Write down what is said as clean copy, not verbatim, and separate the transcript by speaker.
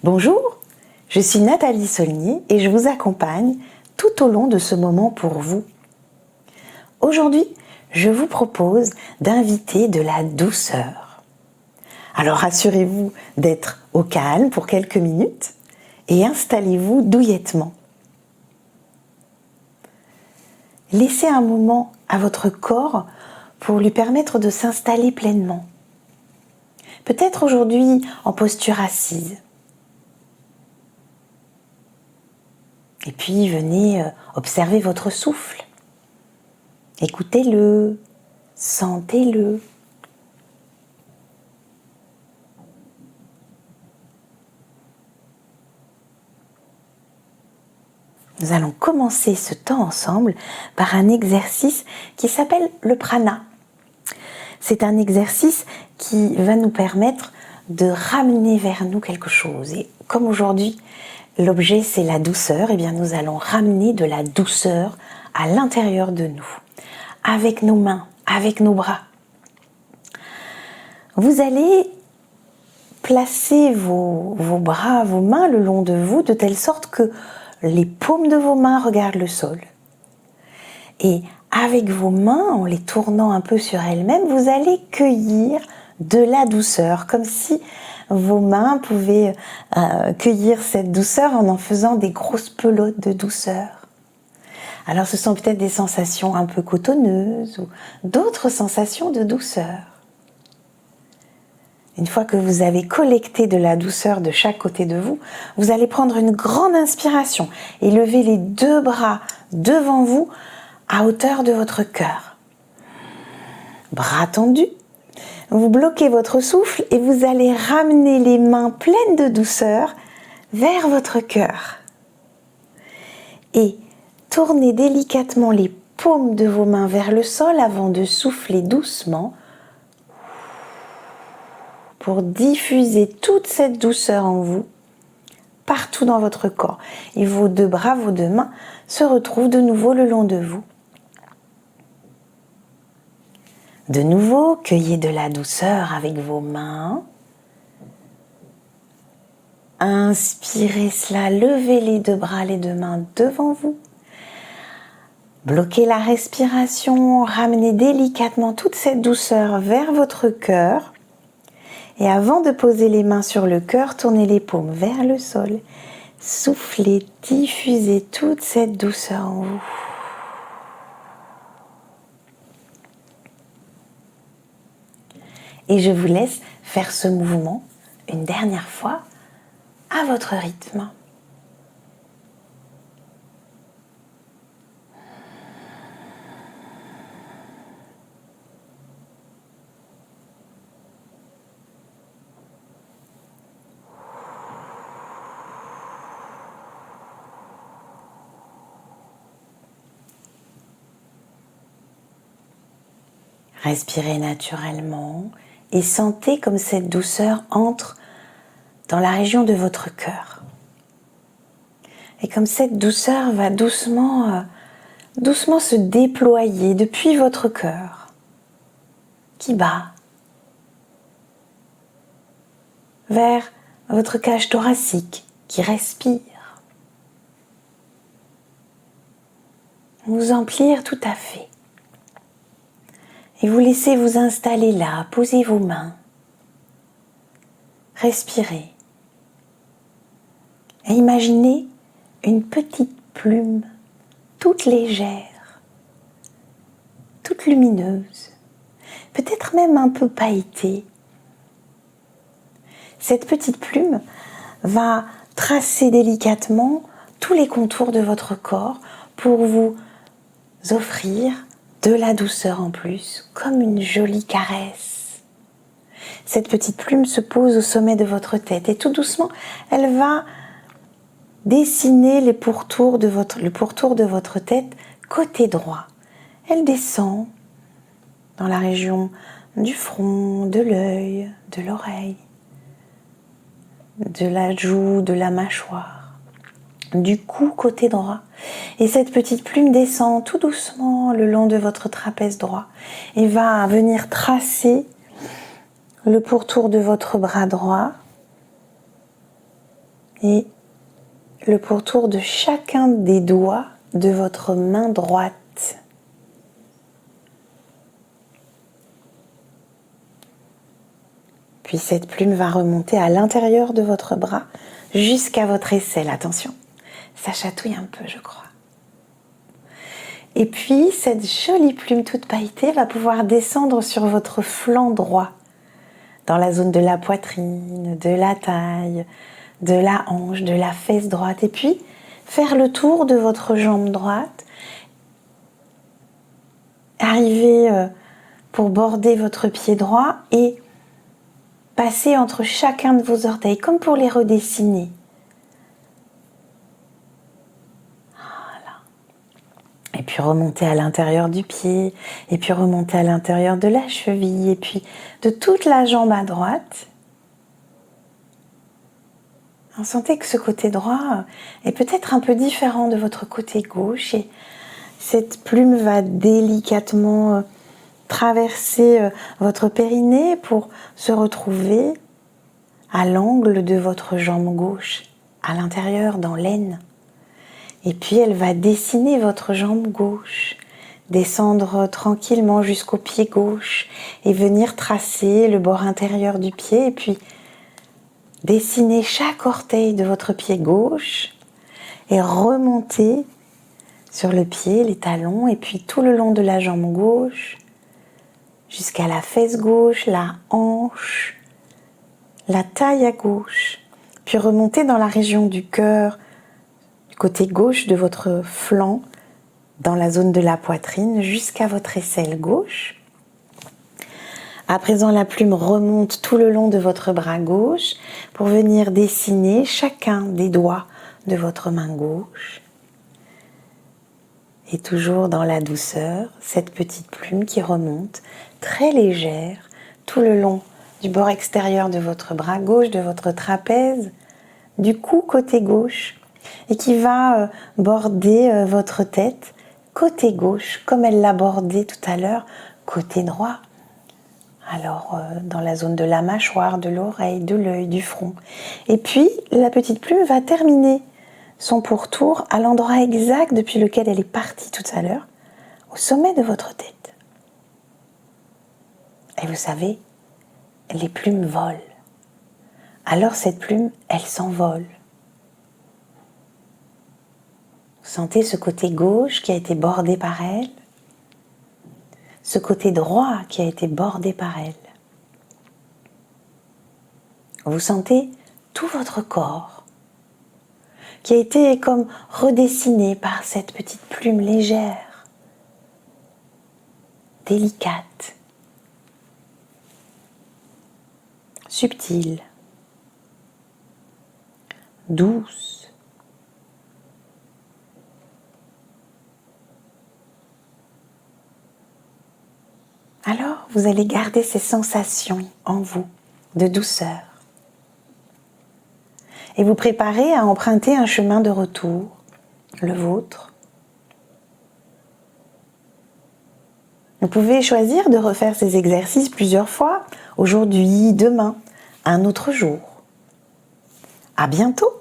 Speaker 1: Bonjour, je suis Nathalie Saulnier et je vous accompagne tout au long de ce moment pour vous. Aujourd'hui, je vous propose d'inviter de la douceur. Alors assurez-vous d'être au calme pour quelques minutes et installez-vous douillettement. Laissez un moment à votre corps pour lui permettre de s'installer pleinement. Peut-être aujourd'hui en posture assise. Et puis venez observer votre souffle. Écoutez-le, sentez-le. Nous allons commencer ce temps ensemble par un exercice qui s'appelle le prana. C'est un exercice qui va nous permettre de ramener vers nous quelque chose. Et comme aujourd'hui, l'objet c'est la douceur, eh bien nous allons ramener de la douceur à l'intérieur de nous, avec nos mains, avec nos bras. Vous allez placer vos bras, vos mains le long de vous, de telle sorte que les paumes de vos mains regardent le sol. Et avec vos mains, en les tournant un peu sur elles-mêmes, vous allez cueillir de la douceur, comme si vos mains pouvaient cueillir cette douceur en faisant des grosses pelotes de douceur. Alors ce sont peut-être des sensations un peu cotonneuses ou d'autres sensations de douceur. Une fois que vous avez collecté de la douceur de chaque côté de vous, vous allez prendre une grande inspiration et lever les deux bras devant vous à hauteur de votre cœur. Bras tendus, vous bloquez votre souffle et vous allez ramener les mains pleines de douceur vers votre cœur. Et tournez délicatement les paumes de vos mains vers le sol avant de souffler doucement pour diffuser toute cette douceur en vous, partout dans votre corps. Et vos deux bras, vos deux mains se retrouvent de nouveau le long de vous. De nouveau, cueillez de la douceur avec vos mains. Inspirez cela, levez les deux bras, les deux mains devant vous. Bloquez la respiration, ramenez délicatement toute cette douceur vers votre cœur. Et avant de poser les mains sur le cœur, tournez les paumes vers le sol. Soufflez, diffusez toute cette douceur en vous. Et je vous laisse faire ce mouvement une dernière fois à votre rythme. Respirez naturellement et sentez comme cette douceur entre dans la région de votre cœur. Et comme cette douceur va doucement se déployer depuis votre cœur, qui bat, vers votre cage thoracique, qui respire. Vous emplir tout à fait. Et vous laissez vous installer là, posez vos mains, respirez. Et imaginez une petite plume, toute légère, toute lumineuse, peut-être même un peu pailletée. Cette petite plume va tracer délicatement tous les contours de votre corps pour vous offrir de la douceur en plus, comme une jolie caresse. Cette petite plume se pose au sommet de votre tête et tout doucement, elle va dessiner le pourtour de votre tête côté droit. Elle descend dans la région du front, de l'œil, de l'oreille, de la joue, de la mâchoire, du cou côté droit. Et cette petite plume descend tout doucement le long de votre trapèze droit et va venir tracer le pourtour de votre bras droit, et le pourtour de chacun des doigts de votre main droite. Puis cette plume va remonter à l'intérieur de votre bras jusqu'à votre aisselle. Attention, ça chatouille un peu, je crois. Et puis cette jolie plume toute pailletée va pouvoir descendre sur votre flanc droit, dans la zone de la poitrine, de la taille, de la hanche, de la fesse droite. Et puis faire le tour de votre jambe droite, arriver pour border votre pied droit et passer entre chacun de vos orteils, comme pour les redessiner. Voilà. Et puis remonter à l'intérieur du pied, et puis remonter à l'intérieur de la cheville, et puis de toute la jambe à droite. Vous sentez que ce côté droit est peut-être un peu différent de votre côté gauche, et cette plume va délicatement traverser votre périnée pour se retrouver à l'angle de votre jambe gauche, à l'intérieur dans l'aine. Et puis elle va dessiner votre jambe gauche, descendre tranquillement jusqu'au pied gauche et venir tracer le bord intérieur du pied et puis dessiner chaque orteil de votre pied gauche et remonter sur le pied, les talons et puis tout le long de la jambe gauche jusqu'à la fesse gauche, la hanche, la taille à gauche, puis remonter dans la région du cœur, du côté gauche de votre flanc, dans la zone de la poitrine, jusqu'à votre aisselle gauche. À présent, la plume remonte tout le long de votre bras gauche pour venir dessiner chacun des doigts de votre main gauche. Et toujours dans la douceur, cette petite plume qui remonte très légère tout le long du bord extérieur de votre bras gauche, de votre trapèze, du cou côté gauche et qui va border votre tête côté gauche comme elle l'a bordé tout à l'heure côté droit. Alors dans la zone de la mâchoire, de l'oreille, de l'œil, du front. Et puis la petite plume va terminer son pourtour à l'endroit exact depuis lequel elle est partie tout à l'heure, au sommet de votre tête. Et vous savez, les plumes volent. Alors cette plume, elle s'envole. Vous sentez ce côté gauche qui a été bordé par elle, ce côté droit qui a été bordé par elle. Vous sentez tout votre corps qui a été comme redessiné par cette petite plume légère, délicate, subtile, douce. Alors, vous allez garder ces sensations en vous de douceur et vous préparer à emprunter un chemin de retour, le vôtre. Vous pouvez choisir de refaire ces exercices plusieurs fois, aujourd'hui, demain, un autre jour. À bientôt!